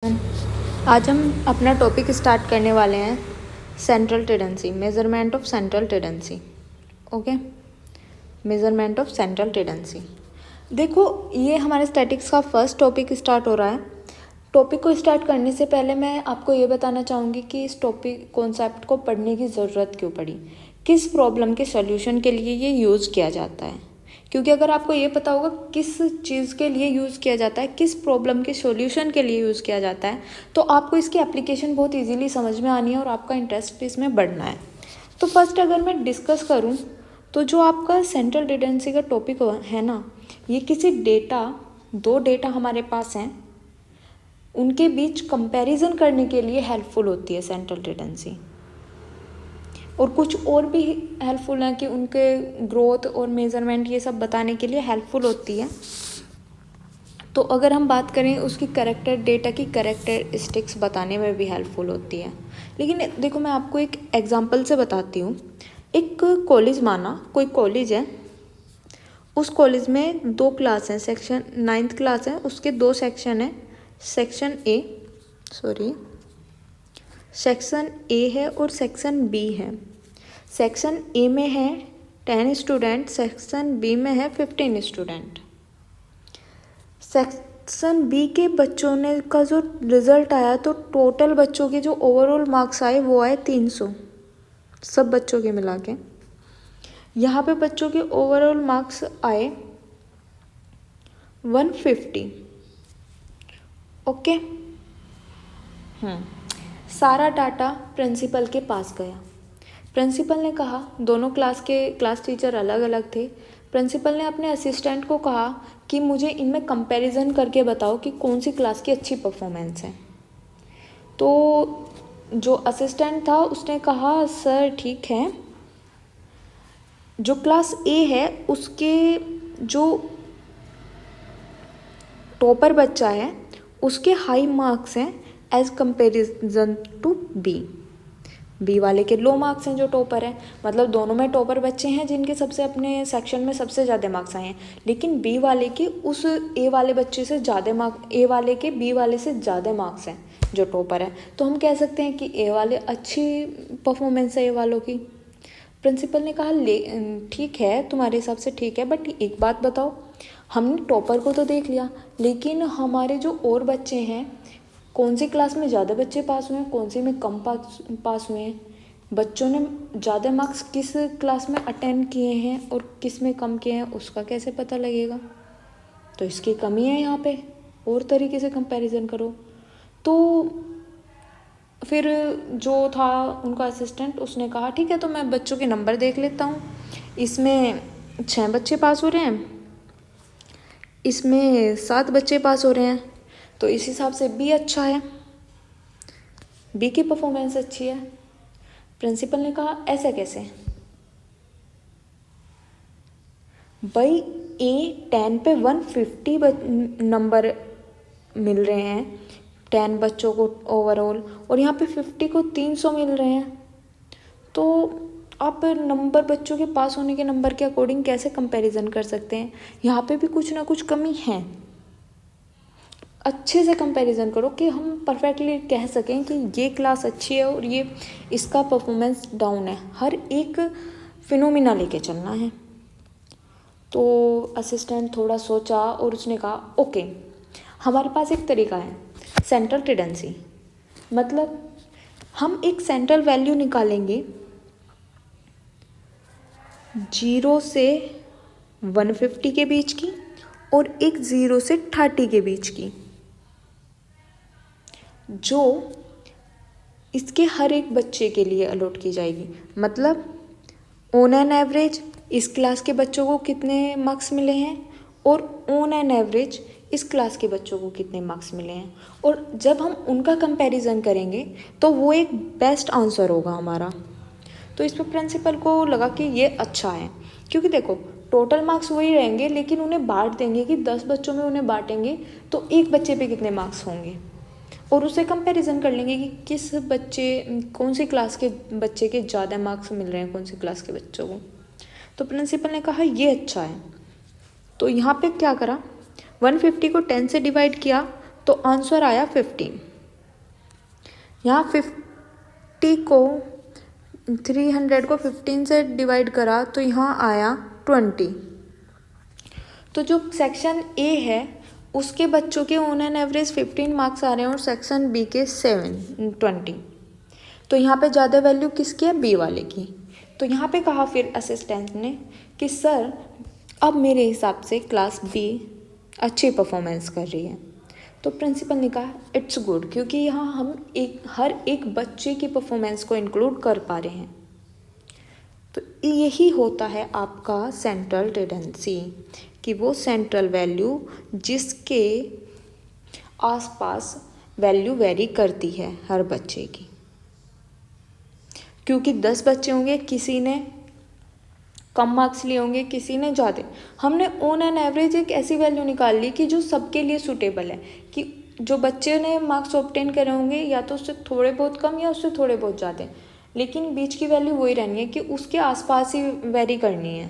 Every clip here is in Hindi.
आज हम अपना टॉपिक स्टार्ट करने वाले हैं central tendency, measurement of central tendency. Okay, measurement of central tendency. देखो, ये हमारे स्टैटिक्स का फर्स्ट टॉपिक स्टार्ट हो रहा है। टॉपिक को स्टार्ट करने से पहले मैं आपको ये बताना चाहूँगी कि इस टॉपिक कॉन्सेप्ट को पढ़ने की ज़रूरत क्यों पड़ी, किस प्रॉब्लम के सॉल्यूशन के लिए ये यूज़ किया जाता है। क्योंकि अगर आपको ये पता होगा किस चीज़ के लिए यूज़ किया जाता है, किस प्रॉब्लम के सॉल्यूशन के लिए यूज़ किया जाता है, तो आपको इसकी एप्लीकेशन बहुत इजीली समझ में आनी है और आपका इंटरेस्ट भी इसमें बढ़ना है। तो फर्स्ट अगर मैं डिस्कस करूँ तो जो आपका सेंट्रल टेंडेंसी का टॉपिक है ना, ये किसी दो डेटा हमारे पास हैं, उनके बीच कंपैरिजन करने के लिए हेल्पफुल होती है सेंट्रल टेंडेंसी। और कुछ और भी हेल्पफुल है कि उनके ग्रोथ और मेजरमेंट ये सब बताने के लिए हेल्पफुल होती है। तो अगर हम बात करें उसकी डेटा की कैरेक्टरिस्टिक्स बताने में भी हेल्पफुल होती है। लेकिन देखो, मैं आपको एक एग्जांपल से बताती हूँ। एक कॉलेज, माना कोई कॉलेज है, उस कॉलेज में 2 क्लास हैं, सेक्शन 9th क्लास है, उसके 2 सेक्शन हैं। सेक्शन ए है और सेक्शन बी है। सेक्शन ए में है 10 स्टूडेंट, सेक्शन बी में है 15 स्टूडेंट। सेक्शन बी के बच्चों ने का जो रिज़ल्ट आया, तो टोटल बच्चों के जो ओवरऑल मार्क्स आए वो आए 300, सब बच्चों के मिला के। यहाँ पे बच्चों के ओवरऑल मार्क्स आए 150। ओके, सारा डाटा प्रिंसिपल के पास गया। प्रिंसिपल ने कहा, दोनों क्लास टीचर अलग अलग थे। प्रिंसिपल ने अपने असिस्टेंट को कहा कि मुझे इनमें कंपैरिजन करके बताओ कि कौन सी क्लास की अच्छी परफॉर्मेंस है। तो जो असिस्टेंट था उसने कहा, सर ठीक है, जो क्लास ए है उसके जो टॉपर बच्चा है उसके हाई मार्क्स हैं एज कंपेरिजन टू बी वाले के लो मार्क्स हैं जो टॉपर है। मतलब दोनों में टॉपर बच्चे हैं जिनके सबसे अपने सेक्शन में सबसे ज़्यादा मार्क्स आए हैं, लेकिन बी वाले के उस ए वाले बच्चे से ज़्यादा मार्क्स, ए वाले के बी वाले से ज़्यादा मार्क्स हैं जो टॉपर है। तो हम कह सकते हैं कि ए वाले अच्छी परफॉर्मेंस है ए वालों की। प्रिंसिपल ने कहा, ठीक है, तुम्हारे हिसाब से ठीक है, बट एक बात बताओ, हमने टॉपर को तो देख लिया, लेकिन हमारे जो और बच्चे हैं, कौन सी क्लास में ज़्यादा बच्चे पास हुए हैं, कौन सी में कम पास हुए हैं, बच्चों ने ज़्यादा मार्क्स किस क्लास में अटेंड किए हैं और किस में कम किए हैं, उसका कैसे पता लगेगा। तो इसकी कमी है यहाँ पे, और तरीके से कंपैरिजन करो। तो फिर जो था उनका असिस्टेंट, उसने कहा, ठीक है, तो मैं बच्चों के नंबर देख लेता हूँ। इसमें 6 बच्चे पास हो रहे हैं, इसमें 7 बच्चे पास हो रहे हैं, तो इस हिसाब से बी अच्छा है, बी की परफॉर्मेंस अच्छी है। प्रिंसिपल ने कहा, ऐसा कैसे भाई, ए 10 पे 150 नंबर मिल रहे हैं 10 बच्चों को ओवरऑल, और यहाँ पे 50 को 300 मिल रहे हैं। तो आप नंबर, बच्चों के पास होने के नंबर के अकॉर्डिंग कैसे कंपैरिजन कर सकते हैं। यहाँ पे भी कुछ ना कुछ कमी है। अच्छे से कंपैरिजन करो कि हम परफेक्टली कह सकें कि ये क्लास अच्छी है और ये इसका परफॉर्मेंस डाउन है। हर एक फिनोमिना लेके चलना है। तो असिस्टेंट थोड़ा सोचा और उसने कहा, ओके, हमारे पास एक तरीका है, सेंट्रल टेंडेंसी। मतलब हम एक सेंट्रल वैल्यू निकालेंगे 0 से 150 के बीच की और एक 0 से 30 के बीच की, जो इसके हर एक बच्चे के लिए अलॉट की जाएगी। मतलब ऑन एन एवरेज इस क्लास के बच्चों को कितने मार्क्स मिले हैं और ऑन एन एवरेज इस क्लास के बच्चों को कितने मार्क्स मिले हैं, और जब हम उनका कंपैरिजन करेंगे तो वो एक बेस्ट आंसर होगा हमारा। तो इस पर प्रिंसिपल को लगा कि ये अच्छा है, क्योंकि देखो टोटल मार्क्स वही रहेंगे, लेकिन उन्हें बांट देंगे कि 10 बच्चों में उन्हें बांटेंगे तो एक बच्चे पे कितने मार्क्स होंगे, और उससे कंपैरिजन कर लेंगे कि किस बच्चे, कौन सी क्लास के बच्चे के ज़्यादा मार्क्स मिल रहे हैं कौन सी क्लास के बच्चों को। तो प्रिंसिपल ने कहा, ये अच्छा है। तो यहाँ पे क्या करा, 150 को 10 से डिवाइड किया तो आंसर आया 15। यहाँ 50 को 300 को 15 से डिवाइड करा तो यहाँ आया 20। तो जो सेक्शन ए है उसके बच्चों के ऑन एन एवरेज 15 मार्क्स आ रहे हैं और सेक्शन बी के 20। तो यहाँ पे ज़्यादा वैल्यू किसकी है, बी वाले की। तो यहाँ पे कहा फिर असिस्टेंट ने कि सर अब मेरे हिसाब से क्लास बी अच्छी परफॉर्मेंस कर रही है। तो प्रिंसिपल ने कहा इट्स गुड, क्योंकि यहाँ हम हर एक बच्चे की परफॉर्मेंस को इंक्लूड कर पा रहे हैं। तो यही होता है आपका सेंट्रल टेंडेंसी, कि वो सेंट्रल वैल्यू जिसके आसपास वैल्यू वेरी करती है हर बच्चे की। क्योंकि 10 बच्चे होंगे, किसी ने कम मार्क्स लिए होंगे, किसी ने ज़्यादा। हमने ऑन एन एवरेज एक ऐसी वैल्यू निकाल ली कि जो सबके लिए सूटेबल है, कि जो बच्चे ने मार्क्स ऑब्टेन करे होंगे या तो उससे थोड़े बहुत कम या उससे थोड़े बहुत ज़्यादा, लेकिन बीच की वैल्यू वही रहनी है कि उसके आसपास ही वेरी करनी है।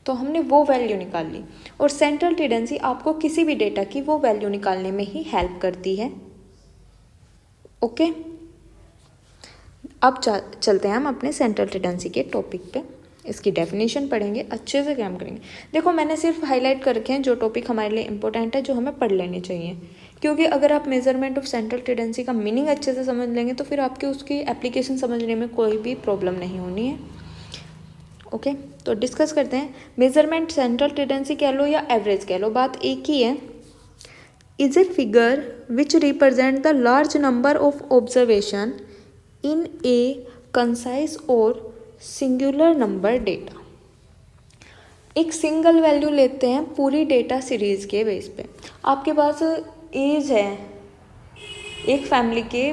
तो हमने वो वैल्यू निकाल ली। और सेंट्रल टेंडेंसी आपको किसी भी डेटा की वो वैल्यू निकालने में ही हेल्प करती है। ओके, अब चलते हैं हम अपने सेंट्रल टेंडेंसी के टॉपिक पे। इसकी डेफिनेशन पढ़ेंगे, अच्छे से काम करेंगे। देखो मैंने सिर्फ हाईलाइट कर रखे हैं जो टॉपिक हमारे लिए इंपॉर्टेंट है, जो हमें पढ़ लेने चाहिए। क्योंकि अगर आप मेजरमेंट ऑफ सेंट्रल टेंडेंसी का मीनिंग अच्छे से समझ लेंगे तो फिर आपके उसकी एप्लीकेशन समझने में कोई भी प्रॉब्लम नहीं होनी है। ओके, तो डिस्कस करते हैं। मेजरमेंट सेंट्रल टेंडेंसी कह लो या एवरेज कह लो, बात एक ही है। Is a figure which represent the large number of observation in A concise और सिंगुलर नंबर डेटा। एक सिंगल वैल्यू लेते हैं पूरी डेटा सीरीज के बेस पे। आपके पास एज है, एक फैमिली के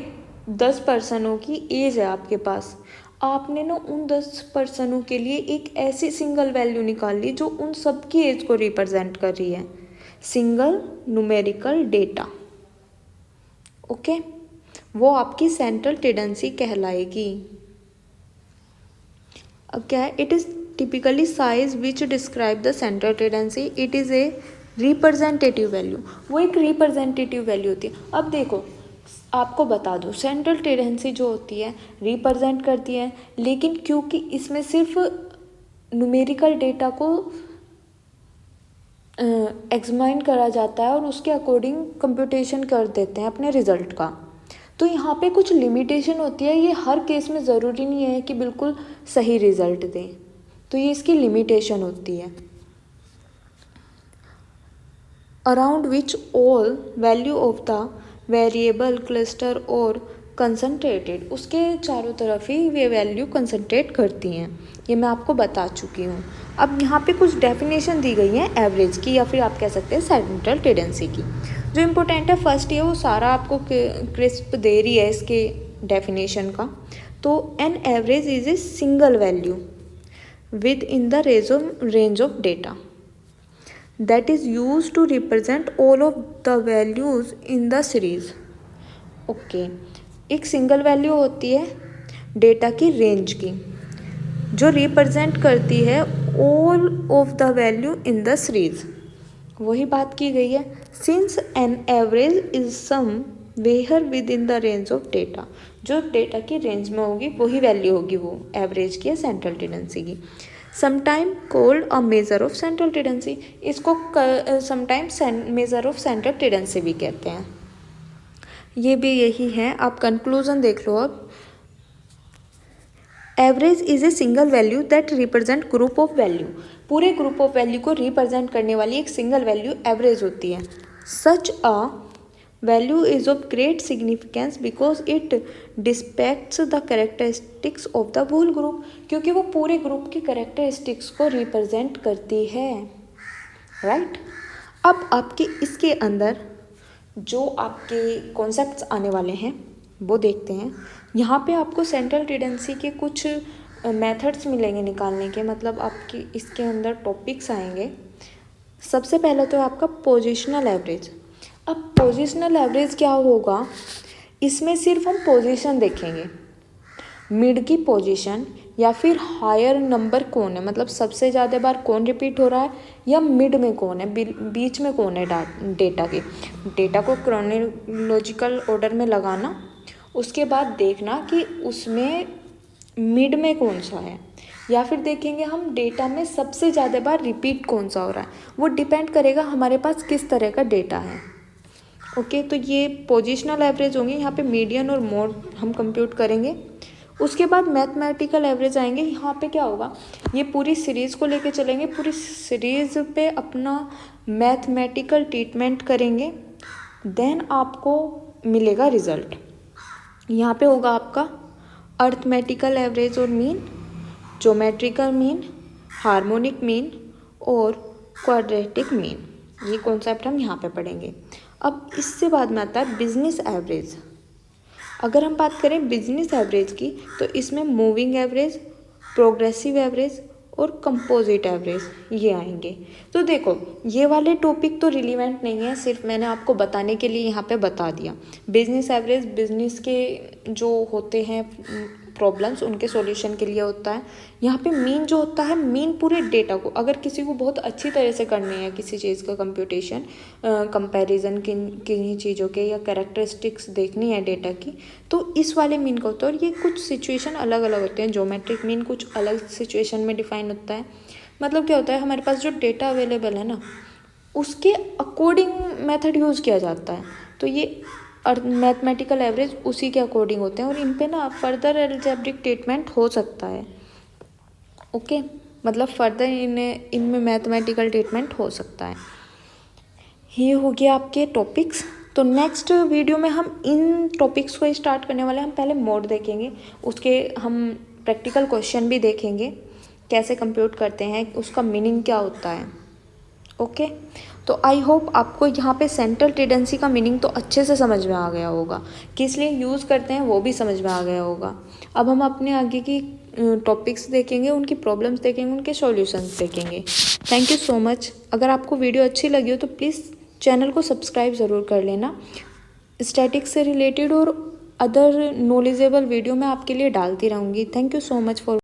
10 पर्सनों की एज है आपके पास। आपने ना उन 10 पर्सनों के लिए एक ऐसी सिंगल वैल्यू निकाल ली जो उन सब की एज को रिप्रेजेंट कर रही है, सिंगल न्यूमेरिकल डेटा। ओके, वो आपकी सेंट्रल टेंडेंसी कहलाएगी। अब क्या है, it is typically size which describe the central tendency. It is a representative value, वो एक रिप्रेजेंटेटिव वैल्यू होती है। अब देखो आपको बता दूँ, सेंट्रल टेंडेंसी जो होती है रिप्रेजेंट करती है, लेकिन क्योंकि इसमें सिर्फ न्यूमेरिकल डेटा को एग्जामाइन करा जाता है और उसके अकॉर्डिंग कंप्यूटेशन कर देते हैं अपने रिजल्ट का, तो यहाँ पे कुछ लिमिटेशन होती है। ये हर केस में ज़रूरी नहीं है कि बिल्कुल सही रिजल्ट दें, तो ये इसकी लिमिटेशन होती है। Around which all value of the variable cluster और कंसंट्रेटेड, उसके चारों तरफ ही ये वैल्यू कंसंट्रेट करती हैं। ये मैं आपको बता चुकी हूँ। अब यहाँ पे कुछ डेफिनेशन दी गई है एवरेज की, या फिर आप कह सकते हैं सेंट्रल टेंडेंसी की। जो इम्पोर्टेंट है फर्स्ट ये, वो सारा आपको क्रिस्प दे रही है इसके डेफिनेशन का। तो N average is a single value with in the range of data that is used to represent all of the values in the series. Okay, एक सिंगल वैल्यू होती है डेटा की रेंज की जो रिप्रेजेंट करती है all of the value in the series. वही बात की गई है। Since an average is somewhere within the range of data, जो डेटा की रेंज में होगी वही वैल्यू होगी वो एवरेज की या सेंट्रल टेंडेंसी की। Sometime called a measure of central tendency, इसको sometime measure of central tendency भी कहते हैं। ये भी यही है। आप कंक्लूजन देख लो अब। Average is a single value that represent group of value, पूरे ग्रुप ऑफ वैल्यू को रिप्रेजेंट करने वाली एक सिंगल वैल्यू एवरेज होती है। Such a value is of great significance because it depicts the characteristics of the whole group, क्योंकि वो पूरे ग्रुप की कैरेक्टरिस्टिक्स को रिप्रेजेंट करती है। राइट, अब आपके इसके अंदर जो आपके कॉन्सेप्ट्स आने वाले हैं वो देखते हैं। यहाँ पे आपको सेंट्रल टेंडेंसी के कुछ मेथड्स मिलेंगे निकालने के, मतलब आपके इसके अंदर टॉपिक्स आएंगे। सबसे पहले तो आपका पोजिशनल एवरेज। अब पोजिशनल एवरेज क्या होगा, इसमें सिर्फ हम पोजीशन देखेंगे, मिड की पोजीशन या फिर हायर नंबर कौन है, मतलब सबसे ज़्यादा बार कौन रिपीट हो रहा है, या मिड में कौन है, बीच में कौन है डेटा के। डेटा को क्रोनोलॉजिकल ऑर्डर में लगाना उसके बाद देखना कि उसमें मिड में कौन सा है, या फिर देखेंगे हम डेटा में सबसे ज़्यादा बार रिपीट कौन सा हो रहा है। वो डिपेंड करेगा हमारे पास किस तरह का डेटा है। ओके, तो ये पोजिशनल एवरेज होंगे, यहाँ पे मीडियन और मोड हम कंप्यूट करेंगे। उसके बाद मैथमेटिकल एवरेज आएंगे। यहाँ पे क्या होगा, ये पूरी सीरीज़ को लेके चलेंगे, पूरी सीरीज़ पे अपना मैथमेटिकल ट्रीटमेंट करेंगे, देन आपको मिलेगा रिजल्ट। यहाँ पे होगा आपका अर्थमेटिकल एवरेज और mean, geometrical mean, harmonic mean और क्वाड्रेटिक मीन। ये कॉन्सेप्ट हम यहाँ पे पढ़ेंगे। अब इससे बाद में आता है बिजनेस एवरेज। अगर हम बात करें बिजनेस एवरेज की, तो इसमें मूविंग एवरेज, प्रोग्रेसिव एवरेज और कंपोजिट एवरेज ये आएंगे। तो देखो, ये वाले टॉपिक तो रिलीवेंट नहीं है, सिर्फ मैंने आपको बताने के लिए यहाँ पे बता दिया। बिजनेस एवरेज बिजनेस के जो होते हैं प्रॉब्लम्स, उनके सॉल्यूशन के लिए होता है। यहाँ पे मीन जो होता है, मीन पूरे डेटा को, अगर किसी को बहुत अच्छी तरह से करनी है किसी चीज़ का कंप्यूटेशन, कंपैरिजन किन्हीं चीज़ों के या कैरेक्टरिस्टिक्स देखनी है डेटा की, तो इस वाले मीन का होता है। और ये कुछ सिचुएशन अलग अलग होते हैं। ज्योमेट्रिक मीन कुछ अलग सिचुएशन में डिफाइन होता है। मतलब क्या होता है, हमारे पास जो डेटा अवेलेबल है ना, उसके अकॉर्डिंग मेथड यूज़ किया जाता है। तो ये और मैथमेटिकल एवरेज उसी के अकॉर्डिंग होते हैं, और इन पे ना फर्दर अलजेब्रिक ट्रीटमेंट हो सकता है। ओके, मतलब फर्दर इनमें मैथमेटिकल ट्रीटमेंट हो सकता है। ये हो गया आपके टॉपिक्स। तो नेक्स्ट वीडियो में हम इन टॉपिक्स को स्टार्ट करने वाले हैं। हम पहले मोड देखेंगे, उसके हम प्रैक्टिकल क्वेश्चन भी देखेंगे, कैसे कंप्यूट करते हैं, उसका मीनिंग क्या होता है। ओके, तो आई होप आपको यहाँ पे सेंट्रल टेंडेंसी का मीनिंग तो अच्छे से समझ में आ गया होगा, किस लिए यूज़ करते हैं वो भी समझ में आ गया होगा। अब हम अपने आगे की टॉपिक्स देखेंगे, उनकी प्रॉब्लम्स देखेंगे, उनके सॉल्यूशंस देखेंगे। Thank you so much. अगर आपको वीडियो अच्छी लगी हो तो प्लीज़ चैनल को सब्सक्राइब ज़रूर कर लेना। स्टैटिक्स से रिलेटेड और अदर नॉलेजेबल वीडियो मैं आपके लिए डालती रहूँगी। Thank you so much for